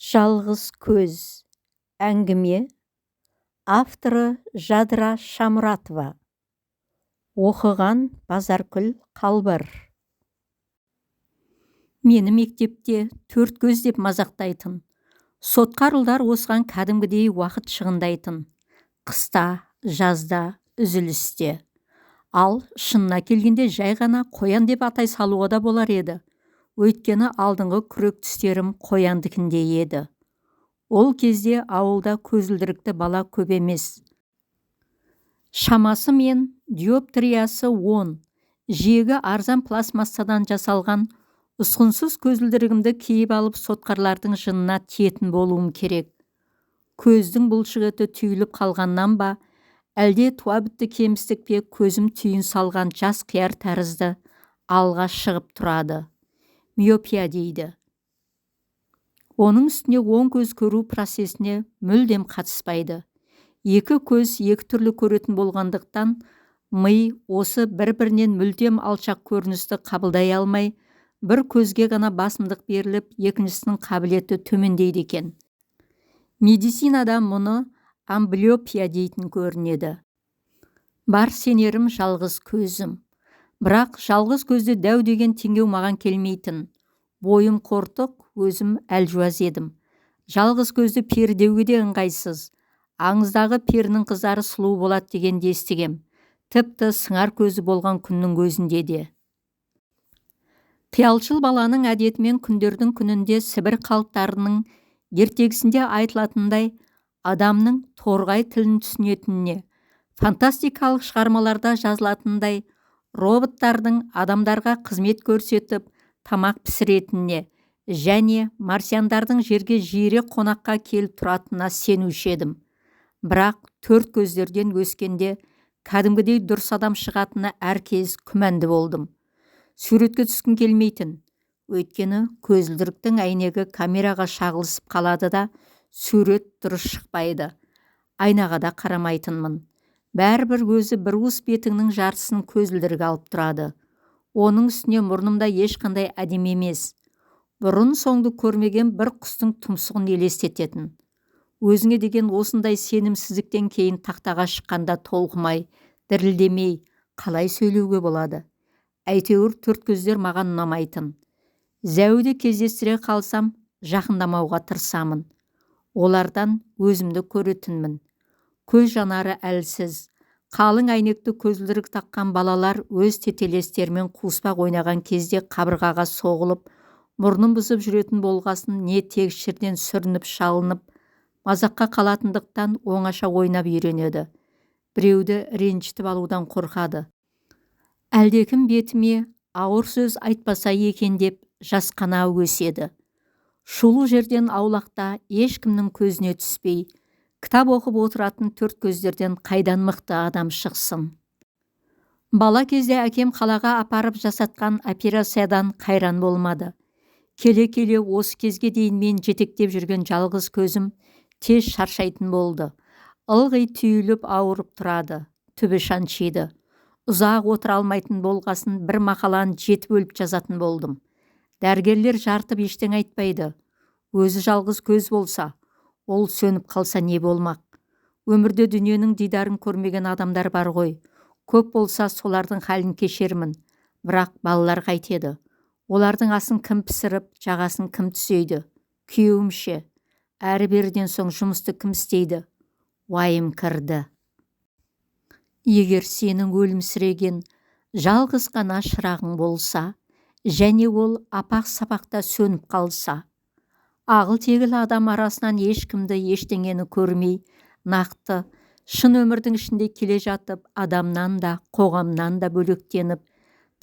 Жалғыз көз. Әңгіме. Авторы Жадыра Шамұратова. Оқыған Базаркүл Қалбыр. Мені мектепте төрт көз деп мазақтайтын. Сотқарылдар осыған кәдімгідей уақыт шығындайтын. Қыста, жазда, үзілісте. Ал шынына келгенде жай ғана қоян деп атай салуға да болар еді. Өйткені алдыңғы күрек түстерім қояндікіндей еді. Ол кезде ауылда көзілдірікті бала көп емес. Шамасы мен диоптриясы 10, жиегі арзан пластмассадан жасалған ұсқынсыз көзілдірігімді киіп алып сотқарлардың жынына тиетін болуым керек. Көздің бұлшықеті түйіліп қалғаннан ба, әлде туа бітті кемістік пе, көзім түйін салған жас қияр тәрізді алға шығып тұрады. Миопия дейді. Оның үстіне оң көз көру процесіне мүлдем қатыспайды. Екі көз екі түрлі көретін болғандықтан, ми осы бір-бірінен мүлдем алшақ көріністі қабылдай алмай, бір көзге ғана басымдық беріліп, екіншісінің қабілеті төмендейді екен. Медицинада мұны амблиопия дейтін көрінеді. Бар сенерім жалғыз көзім. Бірақ жалғыз көзді дәу деген теңеу маған келмейтін. Бойым қортық, өзім әлжуаз едім. Жалғыз көзді пері деуге де ыңғайсыз. Аңыздағы перінің қыздары сұлу болады дегенде естігем. Тіпті сыңар көзі болған күннің өзінде де. Қиялшыл баланың әдетімен күндердің күнінде Сібір халықтарының ертегісінде айтылатындай, адамның торғай тілін түсінетініне, фантастикалық шығармаларда жазылатындай, роботтардың адамдарға қызмет көрсетіп, тамақ пісіретініне және марсиандардың жерге жиірек қонаққа келіп тұратынына сенуші едім. Бірақ төрт көздерден өскенде кәдімгідей дұрыс адам шығатынына әркез күмәнді болдым. Суретке түскім келмейтін. Өйткені көзілдіріктің әйнегі камераға шағылысып қалады да, сурет дұрыс шықпайды. Айнаға да қарамайтынмын. Бәрібір өзі бір уыс бетіңнің жартысын көзілдірік алып тұрады. Оның үстіне мұрнымда ешқандай әдемі емес. Бұрын соңды көрмеген бір құстың тұмсығын елестететін. Өзіңе деген осындай сенімсіздіктен кейін тақтаға шыққанда толқымай, дірілдемей, қалай сөйлеуге болады? Әйтеуір төрт көздер маған ұнамайтын. Зәуді кездестіре қалсам, жақындамауға тырысамын. Олардан өзімді көретінмін. Көз жанары әлсіз. Қалың әйнекті көзілдірік таққан балалар өз тетелестерімен қуыспақ ойнаған кезде қабырғаға соғылып, мұрнын бұзып жүретін болғасын не тегіс жерден сүрініп шалынып, мазаққа қалатындықтан оңаша ойнап үйренеді. Біреуді ренжітіп алудан қорқады. Әлдекім бетіме ауыр сөз айтпаса екен деп жасқана өседі. Шулы жерден аулақта ешкімнің көзіне түспей, кітап оқып отыратын төрт көздерден қайдан мықты адам шықсын. Бала кезде әкем қалаға апарып жасатқан операциядан қайран болмады. Келе-келе осы кезге дейін мен жетектеп жүрген жалғыз көзім тез шаршайтын болды. Ылғи түйіліп ауырып тұрады, түбі шаншиды. Ұзақ отыра алмайтын болғасын бір мақаланы жетіп өліп жазатын болдым. Дәрігерлер жартып ештеңе айтпайды. Өзі жалғыз көз болса, ол сөніп қалса не болмақ? Өмірде дүниенің дидарын көрмеген адамдар бар ғой. Көп болса солардың халін кешермін. Бірақ балалар қайтеді. Олардың асын кім пісіріп, жағасын кім түсейді? Күйеуімше. Әрі-беріден соң жұмысты кім істейді? Уайым кірді. Егер сенің өлімсіреген жалғыз ғана шырағың болса, және ол апақ-сапақта сөніп қалса, ағыл-тегіл адам арасынан ешкімді ештеңені көрмей, нақты, шын өмірдің ішінде келе жатып, адамнан да, қоғамнан да бөлектеніп,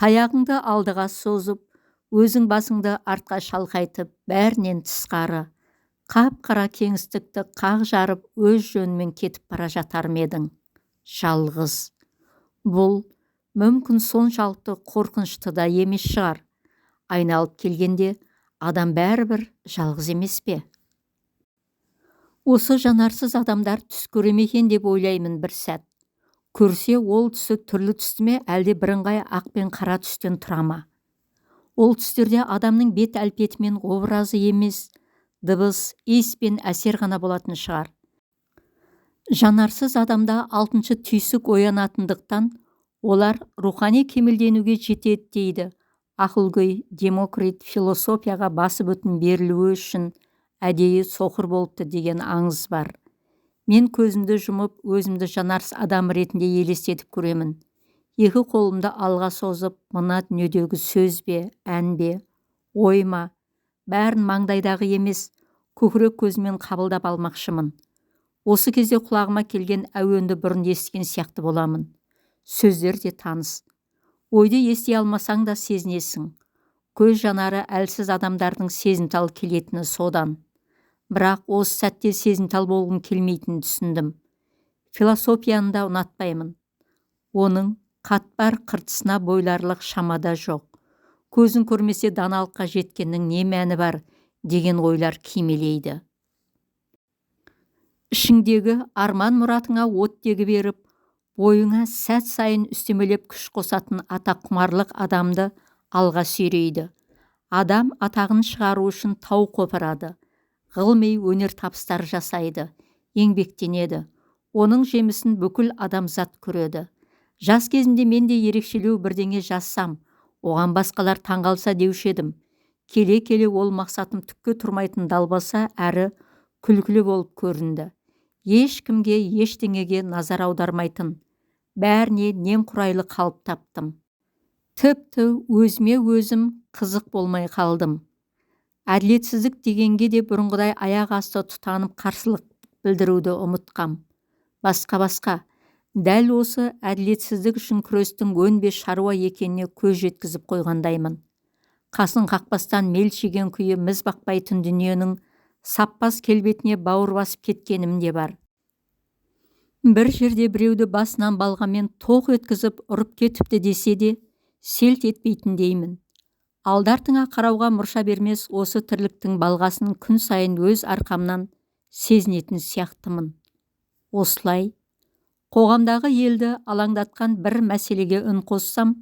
таяғыңды алдыға созып, өзің басыңды артқа шалқайтып, бәрінен тысқары, қап-қара кеңістікті қақ жарып, өз жөнімен кетіп бара жатар ма едің? Жалғыз. Бұл мүмкін соншалықты қорқынышты да емес шығар. Айналып келгенде, адам бәрібір жалғыз емес пе? Осы жанарсыз адамдар түс көре ме екен деп ойлаймын бір сәт. Көрсе, ол түсі түрлі түсті ме, әлде бірыңғай ақ пен қара түстен тұра ма? Ол түстерде адамның бет әлпеті мен образы емес, дыбыс, иіс пен әсер ғана болатын шығар. Жанарсыз адамда алтыншы түйсік оянатындықтан олар рухани кемелденуге жетеді дейді ақылгөй Демокрит. Философияға басы бүтін берілуі үшін әдейі соқыр болыпты деген аңыз бар. Мен көзімді жұмып, өзімді жанарсыз адам ретінде елестетіп көремін. Екі қолымды алға созып, мына дүниедегі сөз бе, ән бе, ой ма, бәрін маңдайдағы емес, көкірек көзімен қабылдап алмақшымын. Осы кезде құлағыма келген әуенді бұрын естіген сияқты боламын. Сөздер де таныс. Ойды ести алмасаң да сезінесің. Көз жанары әлсіз адамдардың сезімтал келетіні содан. Бірақ осы сәтте сезімтал болғым келмейтінін түсіндім. Философияны да ұнатпаймын. Оның қатпар қыртысына бойларлық шамада жоқ. Көзін көрмесе даналыққа жеткеннің не мәні бар деген ойлар кимелейді. Ішіңдегі арман мұратыңа оттегі беріп, бойыңа сәт сайын үстемелеп күш қосатын атаққұмарлық адамды алға сүйрейді. Адам атағын шығару үшін тау қопарады. Ғылыми өнер табыстар жасайды, еңбектенеді. Оның жемісін бүкіл адамзат көреді. Жас кезімде мен де ерекшелеу бірдеңе жазсам, оған басқалар таңғалса деуші едім. Келе-келе ол мақсатым түкке тұрмайтын далбаса әрі күлкілі болып көрінді. Ешкімге, ештеңеге назар аудармайтын, бәріне немқұрайлы қалып таптым. Тіпті өзіме өзім қызық болмай қалдым. Әділетсіздік дегенге де бұрынғыдай аяқ асты тұтанып қарсылық білдіруді ұмытқам. Басқа. Дәл осы әділетсіздік үшін күрестің өнбес шаруа екеніне көз жеткізіп қойғандаймын. Қасын қақпастан мелшиген күйі міз бақпайтын дүниенің саппас келбетіне бауыр басып кеткенім де бар. Бір жерде біреуді басынан балғамен тоқ еткізіп ұрып кетіпті десе де, селт етпейтіндеймін. Алдартыңа қарауға мұрша бермес осы тірліктің балғасын күн сайын өз арқамнан сезінетін сияқтымын. Осылай, қоғамдағы елді алаңдатқан бір мәселеге үн қоссам,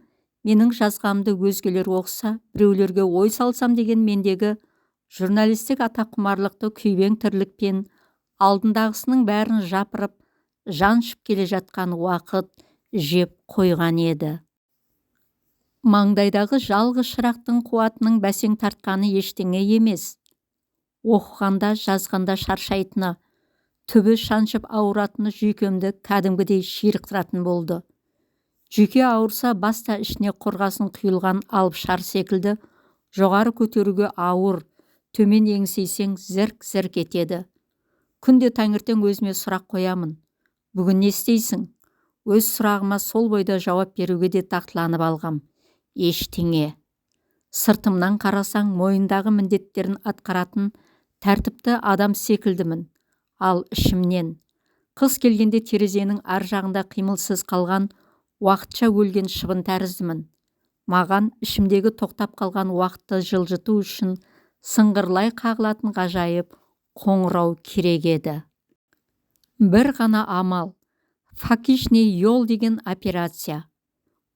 менің жазғамды өзгелер оқыса, біреулерге ой салсам деген мендегі журналистік атаққұмарлықты күйбең тірлікпен алдындағысының бәрін жапырып, жаншып келе жатқан уақыт жеп қойған еді. Маңдайдағы жалғыз шырақтың қуатының бәсең тартқаны ештеңе емес. Оқығанда, жазғанда шаршайтыны, түбі шаншып ауыратыны жүйкемді кәдімгідей ширықтыратын болды. Жүйке ауырса баста ішіне қорғасын құйылған алып шар секілді, жоғары көтеруге ауыр, төмен еңсейсең зірк-зірк етеді. Күнде таңертең өзіме сұрақ қоямын. Бүгін не істейсің? Өз сұрағыма сол бойда жауап беруге де дағдыланып алғам. Ештеңе. Сыртымнан қарасаң, мойындағы міндеттерін атқаратын тәртіпті адам секілдімін. Ал ішімнен, қыс келгенде терезенің ар жағында қимылсыз қалған, уақытша өлген шыбын тәріздімін. Маған ішімдегі тоқтап қалған уақытты жылжыту үшін сыңғырлай қағылатын ғажайып қоңырау керек еді. Бір ғана амал, факишный йол деген операция.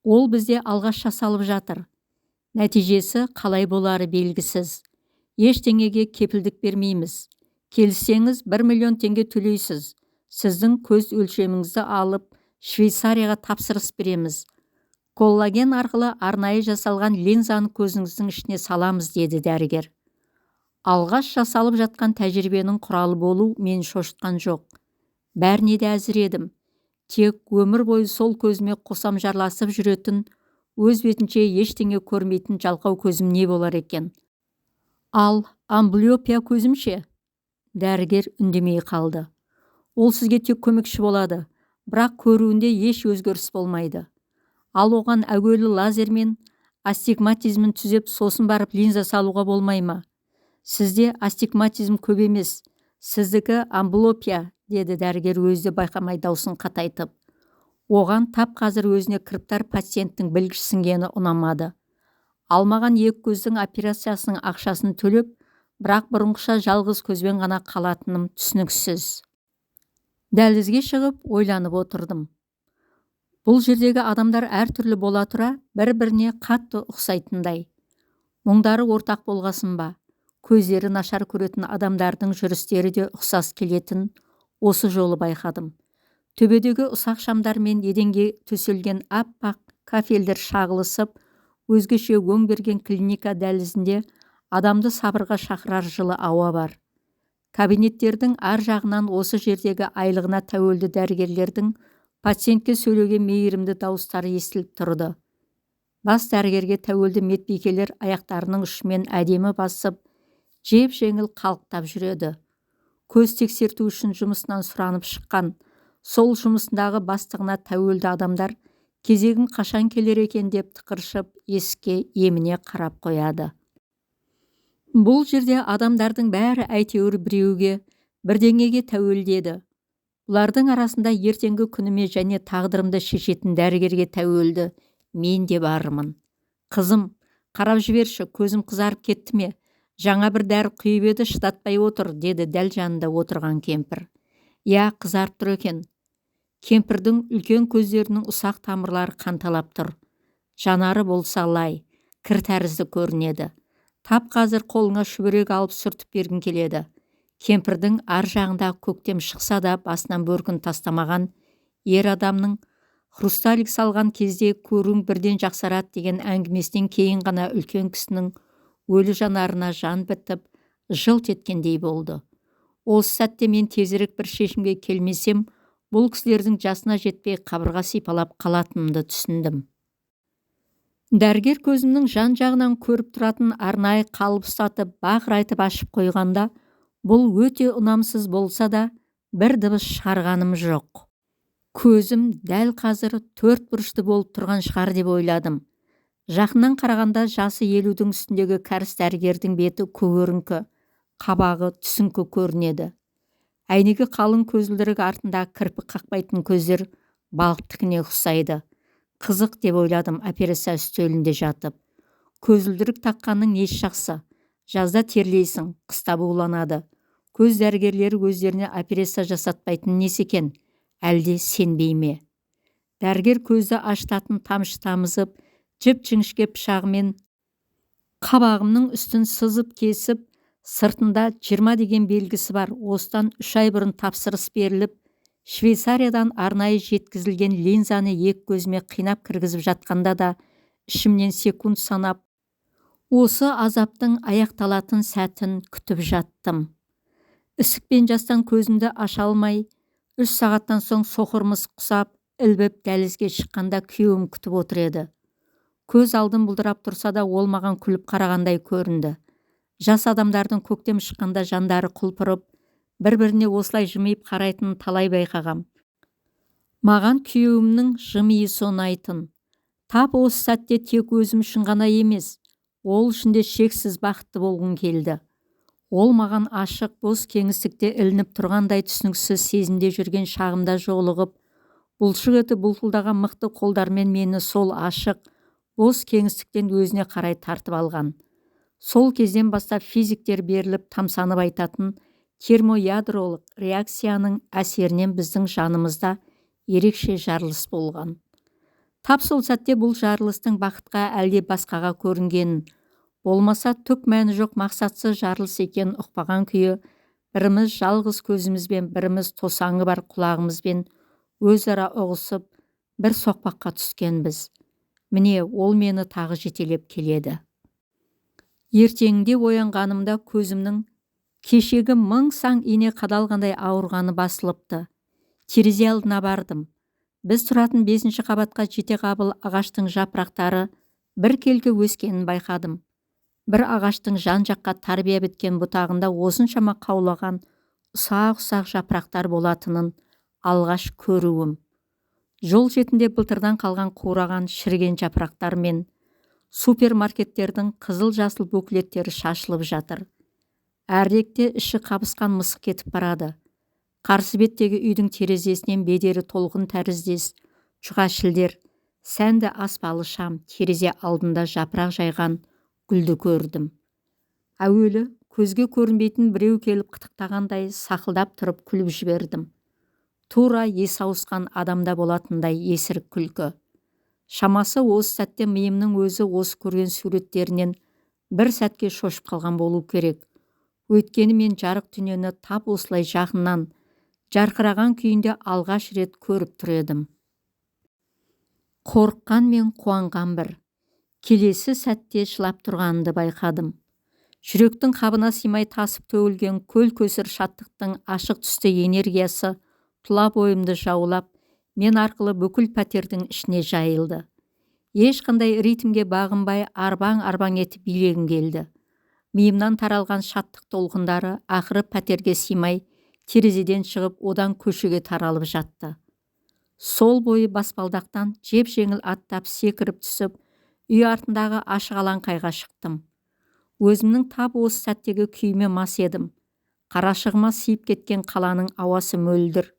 Ол бізде алғаш жасалып жатыр. Нәтижесі қалай болары белгісіз. Ештеңеге кепілдік бермейміз. Келсеңіз 1 миллион теңге төлейсіз. Сіздің көз өлшеміңізді алып, Швейцарияға тапсырыс береміз. Коллаген арқылы арнайы жасалған линзаны көзіңіздің ішіне саламыз, деді дәрігер. Алғаш жасалып жатқан тәжірибенің құралы болу мен шошытқан жоқ. Бәріне де әзір едім. Тек өмір бойы сол көзіме қосам жарласып жүретін, өз бетінше ештеңе көрмейтін жалқау көзім не болар екен? Ал амблиопия көзімше? Дәрігер үндемей қалды. Ол сізге тек көмекші болады, бірақ көруінде еш өзгеріс болмайды. Ал оған әуелі лазермен астигматизмін түзеп, сосын барып линза салуға болмай ма? Сізде астигматизм көп емес, сіздікі амблиопия, деді дәрігер өзі байқамай даусын қатайтып. Оған тап қазір өзіне кіріптар пациенттің білгішсінгені ұнамады. Алмаған екі көздің операциясының ақшасын төлеп, бірақ бұрынғыша жалғыз көзбен ғана қалатыным түсініксіз. Дәлізге шығып ойланып отырдым. Бұл жердегі адамдар әртүрлі бола тұра бір-біріне қатты ұқсайтындай. Мұңдары ортақ болғасын ба? көздері нашар көретін адамдардың жүрістері де ұқсас келетін осы жолы байқадым. Төбедегі ұсақ шамдар мен еденге төселген аппақ кафельдер шағылысып, өзгеше өң берген клиника дәлізінде адамды сабырға шақырар жылы ауа бар. Кабинеттердің ар жағынан осы жердегі айлығына тәуелді дәрігерлердің пациентке сөйлеген мейірімді дауыстары естіліп тұрды. Бас дәрігерге тәуелді медбикелер аяқтарының ұшымен әдемі басып, жеп-жеңіл қалықтап жүреді. Көз тексерту үшін жұмысынан сұранып шыққан, сол жұмысындағы бастығына тәуелді адамдар кезегім қашан келер екен деп тықыршып, есікке еміне қарап қояды. Бұл жерде адамдардың бәрі әйтеуір біреуге, бірдеңеге тәуелді еді. Бұлардың арасында ертеңгі күніме және тағдырымды шешетін дәрігерге тәуелді мен де бармын. Қызым, қарап жіберші, көзім қызарып кетті ме? Жаңа бір дәрі құйып еді, шыдатпай отыр, деді дәл жанында отырған кемпір. Я, қызарып тұр екен. Кемпірдің үлкен көздерінің ұсақ тамырлары қанталап тұр. Жанары болса лай, кір тәрізді көрінеді. Тап қазір қолыңа шүберек алып сүртіп бергін келеді. Кемпірдің ар жағында көктем шықса да басынан бөркін тастамаған ер адамның хрусталик салған кезде көруің бірден жақсарады деген әңгімесінен кейін ғана үлкен кісінің өлі жанарына жан бітіп, жылт еткендей болды. Осы сәтте мен тезірек бір шешімге келмесем, бұл кісілердің жасына жетпей қабырға сипалап қалатынымды түсіндім. Дәрігер көзімнің жан жағынан көріп тұратын арнайы қалып ұстатып, бақырайтып ашып қойғанда, бұл өте ұнамсыз болса да, бір дыбыс шығарғаным жоқ. Көзім дәл қазір 4 бұрышты болып тұрған шығар деп ойладым. Жақыннан қарағанда жасы 50-дің үстіндегі кәріс дәрігердің беті көгеріңкі, қабағы түсіңкі көрінеді. Әйнегі қалың көзілдірік артында кірпік қақпайтын көздер балықтікіне ұқсайды. Қызық деп ойладым операция үстелінде жатып. Көзілдірік таққанның несі жақсы? Жазда терлейсің, қыста буланады. Көз дәрігерлері өздеріне операция жасатпайтын несі екен? Әлде сенбей ме? Дәрігер көзді ашытатын тамшы тамызып, жіп-жіңішке пышағымен қабағымның үстін сызып кесіп, сыртында 20 деген белгісі бар. Осыдан 3 ай бұрын тапсырыс беріліп, Швейцариядан арнайы жеткізілген линзаны екі көзіме қинап кіргізіп жатқанда да ішімнен секунд санап, осы азаптың аяқталатын сәтін күтіп жаттым. Ісікпен жастан көзімді аша алмай, 3 сағаттан соң соқырмыз құсап, ілбіп дәлізге шыққанда күйеуім күтіп отыр еді. Көз алдым бұлдырап тұрса да, ол маған күліп қарағандай көрінді. Жас адамдардың көктем шыққанда жандары құлпырып, бір-біріне осылай жымиып қарайтынын талай байқағам. Маған күйеуімнің жымиысы ұнайтын. Тап осы сәтте тек өзім үшін ғана емес, ол үшін де шексіз бақытты болғым келді. Ол маған ашық, бос кеңістікте ілініп тұрғандай түсініксіз сезімде жүрген шағымда жолығып, бұлшық еті бұлтылдаған мықты қолдармен мені сол ашық, бос кеңістіктен өзіне қарай тартып алған. Сол кезден бастап физиктер беріліп тамсанып айтатын термоядролық реакцияның әсерінен біздің жанымызда ерекше жарылыс болған. Тап сол сәтте бұл жарылыстың бақытқа әлде басқаға көрінгенін, болмаса түк мәні жоқ мақсатсыз жарылыс екенін ұқпаған күйі, біріміз жалғыз көзімізбен, біріміз тосаңы бар құлағымызбен өзара ұғысып, бір соқпаққа түскенбіз. Міне, ол мені тағы жетелеп келеді. Ертеңінде оянғанымда көзімнің кешегі мың сан ине қадалғандай ауырғаны басылыпты. Терезе алдына бардым. Біз тұратын 5-ші қабатқа жетеқабыл ағаштың жапырақтары біркелкі өскенін байқадым. Бір ағаштың жан жаққа тарбия біткен бұтағында осыншама қаулаған ұсақ-ұсақ жапырақтар болатынын алғаш көруім. Жол шетінде былтырдан қалған қураған шіріген жапырақтар мен супермаркеттердің қызыл-жасыл буклеттері шашылып жатыр. Әрлекте іші қабысқан мысық кетіп барады. Қарсы беттегі үйдің терезесінен бедері толқын тәріздес, жұқа шілдер, сәнді аспалы шам, терезе алдында жапырақ жайған гүлді көрдім. Әуелі көзге көрінбейтін біреу келіп қытықтағандай сақылдап тұрып күліп жібердім. Тура есі ауысқан адамда болатындай есірік күлкі. Шамасы осы сәтте миымның өзі осы көрген суреттерінен бір сәтке шошып қалған болу керек. Өйткені мен жарық дүниені тап осылай жақыннан, жарқыраған күйінде алғаш рет көріп тұр едім. Қорыққан мен қуанған бір. Келесі сәтте жылап тұрғанымды байқадым. Жүректің қабына сыймай тасып төгілген көл көсір шаттықтың ашық түсті энергиясы тұла бойымды жаулап, мен арқылы бүкіл пәтердің ішіне жайылды. Ешқандай ритмге бағынбай арбаң-арбаң етіп билегім келді. Миымнан таралған шаттық толқындары ақыры пәтерге сыймай, терезеден шығып, одан көшеге таралып жатты. Сол бойы баспалдақтан жеп-жеңіл аттап секіріп түсіп, үй артындағы ашық алаңқайға шықтым. Өзімнің тап осы сәттегі күйіме мас едім. Қарашығыма сиып кеткен қаланың ауасы мөлдір.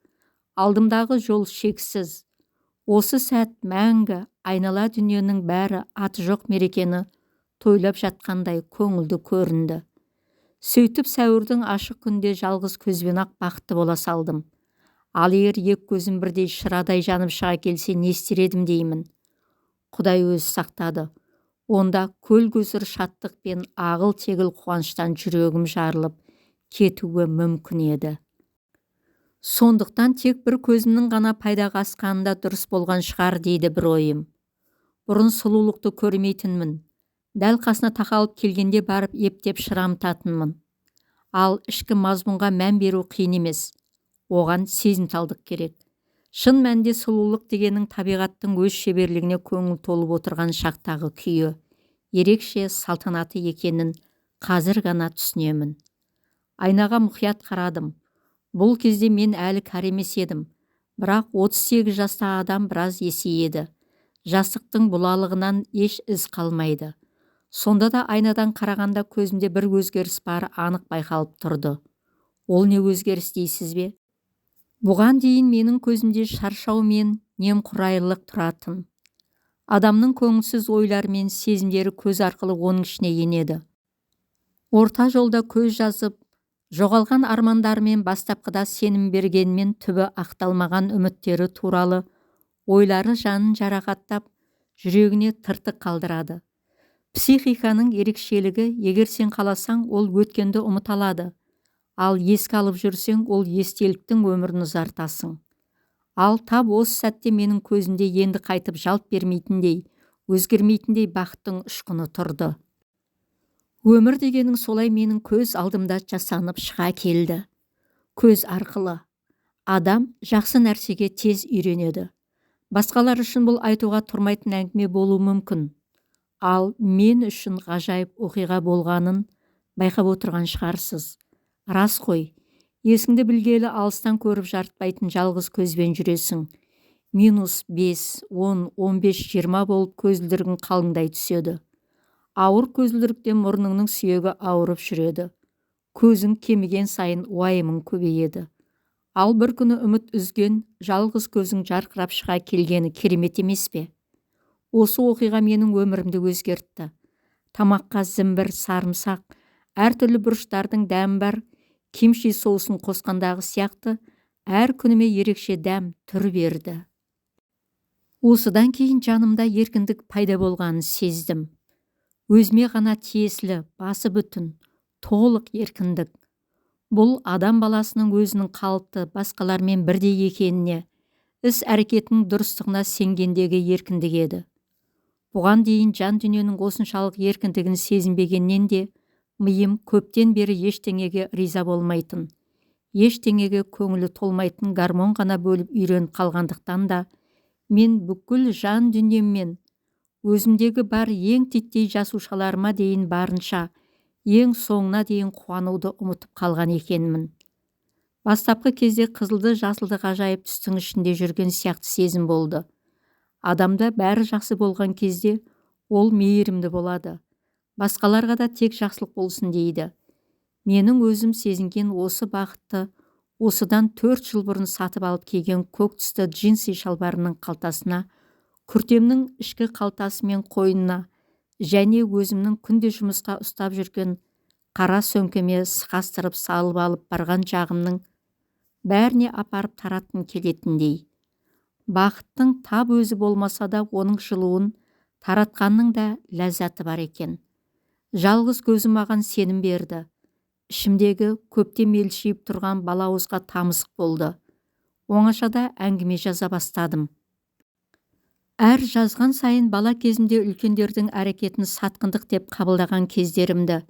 Алдымдағы жол шексіз. Осы сәт мәңгі, айнала дүниенің бәрі аты жоқ мерекені тойлап жатқандай көңілді көрінді. Сөйтіп сәуірдің ашық күнде жалғыз көзбен ақ бақытты бола салдым. Ал егер екі көзім бірдей шырадай жанып шыға келсе, не істер едім деймін. Құдай өзі сақтады. Онда көл көсір шаттық пен ағыл-тегіл қуаныштан жүрегім жарылып кетуі мүмкін еді. Сондықтан тек бір көзімнің ғана пайдаға асқанында дұрыс болған шығар дейді бір ойым. Бұрын сұлулықты көрмейтінмін. Дәл қасына тақалып келгенде барып ептеп шырамтатынмын. Ал ішкі мазмұнға мән беру қиын емес. Оған сезімталдық керек. Шын мәнінде сұлулық дегенің табиғаттың өз шеберлігіне көңіл толып отырған шақтағы күйі, ерекше салтанаты екенін қазір ғана түсінемін. Айнаға мұқият қарадым. Бұл кезде мен әлі кәрі емес едім. Бірақ 38 жастағы адам біраз есейеді. Жастықтың бұлалығынан еш із қалмайды. Сонда да айнадан қарағанда көзімде бір өзгеріс бары анық байқалып тұрды. Ол не өзгеріс дейсіз бе? Бұған дейін менің көзімде шаршау мен немқұрайлылық тұратын. Адамның көңілсіз ойлары мен сезімдері көз арқылы оның ішіне енеді. Орта жолда көз жазып, жоғалған армандары мен бастапқыда сенім бергенмен түбі ақталмаған үміттері туралы ойлары жанын жарақаттап, жүрегіне тыртық қалдырады. Психиканың ерекшелігі, егер сен қаласаң, ол өткенді ұмыта алады. Ал еске алып жүрсең, ол естеліктің өмірін ұзартасың. Ал тап осы сәтте менің көзімде енді қайтып жалт бермейтіндей, өзгермейтіндей бақыттың ұшқыны тұрды. Өмір дегенің солай менің көз алдымда жасанып шыға келді. Көз арқылы. Адам жақсы нәрсеге тез үйренеді. Басқалар үшін бұл айтуға тұрмайтын әңгіме болуы мүмкін. Ал мен үшін ғажайып оқиға болғанын байқап отырған шығарсыз. Рас қой, есіңді білгелі алыстан көріп жарытпайтын жалғыз көзбен жүресің. -5, 10, 15, 20 болып көзілдірігің қалыңдай түседі. Ауыр көзілдіріктен мұрныңның сүйегі ауырып жүреді. Көзің кеміген сайын уайымың көбейеді. Ал бір күні үміт үзген жалғыз көзің жарқырап шыға келгені керемет емес пе? Осы оқиға менің өмірімді өзгертті. Тамаққа зімбір, сарымсақ, әртүрлі бұрыштардың дәмі бар, кимчи соусын қосқандағы сияқты әр күніме ерекше дәм, түр берді. Осыдан кейін жанымда еркіндік пайда болғанын сездім. Өзіме ғана тиесілі, басы бүтін, толық еркіндік. Бұл адам баласының өзінің қалыпты басқалармен бірдей екеніне, іс-әрекетінің дұрыстығына сенгендегі еркіндік еді. Бұған дейін жан дүниенің осыншалық еркіндігін сезінбегеннен де, миым көптен бері ештеңеге риза болмайтын, ештеңеге көңілі толмайтын гармон ғана бөліп үйреніп қалғандықтан да, мен бүкіл жан дүниеммен, өзімдегі бар ең титтей жасушаларыма дейін барынша, ең соңына дейін қуануды ұмытып қалған екенмін. Бастапқы кезде қызылды жасылды ғажайып түстің ішінде жүрген сияқты сезім болды. Адамда бәрі жақсы болған кезде ол мейірімді болады. Басқаларға да тек жақсылық болсын дейді. Менің өзім сезінген осы бақытты осыдан 4 жыл бұрын сатып алып киген көк түсті джинси шалбарының қалтасына, күртемнің ішкі қалтасы мен қойнына және өзімнің күнде жұмысқа ұстап жүрген қара сөмкеме сықастырып салып алып барған жағымның бәріне апарып тараттым келетіндей. Бақыттың тап өзі болмаса да оның жылуын таратқанның да ләззаты бар екен. Жалғыз көзім маған сенім берді. ішімдегі көптен мелшиіп тұрған балауызға тамызық болды. Оңашада әңгіме жаза бастадым. Әр жазған сайын бала кезімде үлкендердің әрекетін сатқындық деп қабылдаған кездерімді,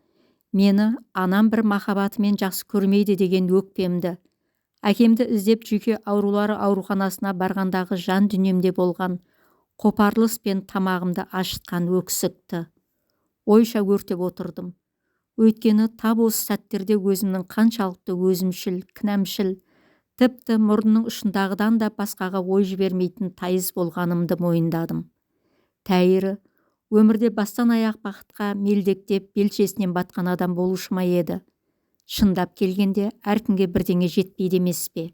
мені анам бір махаббатымен жақсы көрмейді деген өкпемді, әкемді іздеп жүйке аурулары ауруханасына барғандағы жан дүниемде болған қопарылыс пен тамағымды ашытқан өксікті ойша өртеп отырдым. Өйткені тап осы сәттерде өзімнің қаншалықты өзімшіл, кінәмшіл, тіпті мұрнының ұшындағыдан да басқаға ой жібермейтін тайыз болғанымды мойындадым. Тәйірі, өмірде бастан аяқ бақытқа мелдектеп белшесінен батқан адам болушы ма еді? Шындап келгенде әркімге бірдеңе жетпейді емес пе?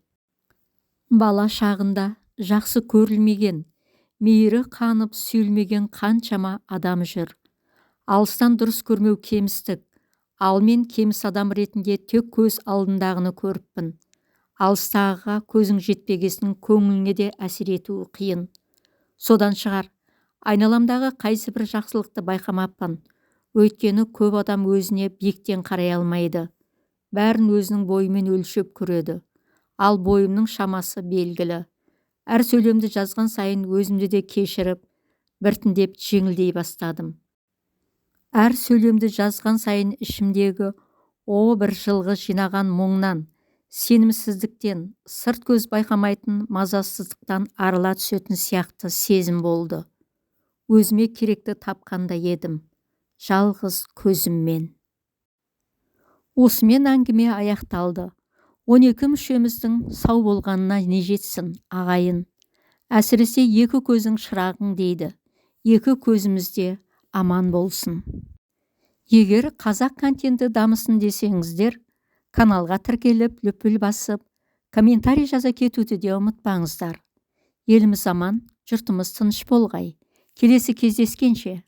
Бала шағында жақсы көрілмеген, мейірі қанып сүйілмеген қаншама адам жүр. Алыстан дұрыс көрмеу кемістік, ал мен кеміс адам ретінде тек көз алдындағыны көріппін. Алыстағыға көзің жетпегесін көңіліңе де әсер етуі қиын. Содан шығар, айналамдағы қайсы бір жақсылықты байқамаппын. Өйткені көп адам өзіне биіктен қарай алмайды. Бәрін өзінің бойымен өлшеп көреді. Ал бойымның шамасы белгілі. Әр сөйлемді жазған сайын өзімді де кешіріп, біртіндеп жеңілдей бастадым. Әр сөйлемді жазған сайын ішімдегі бір жылғы жинаған мұңнан, сенімсіздіктен, сырт көз байқамайтын мазасыздықтан арыла түсетін сияқты сезім болды. Өзіме керекті тапқанда едім, жалғыз көзіммен. Осымен әңгіме аяқталды. 12 мүшеміздің сау болғанына не жетсін, ағайын. Әсіресе екі көзің шырағың дейді. Екі көзімізде аман болсын. Егер қазақ контенті дамысын десеңіздер, каналға тіркеліп, лүпіл басып, комментарий жаза кетуді де ұмытпаңыздар. Еліміз аман, жұртымыз тыныш болғай. Келесі кездескенше.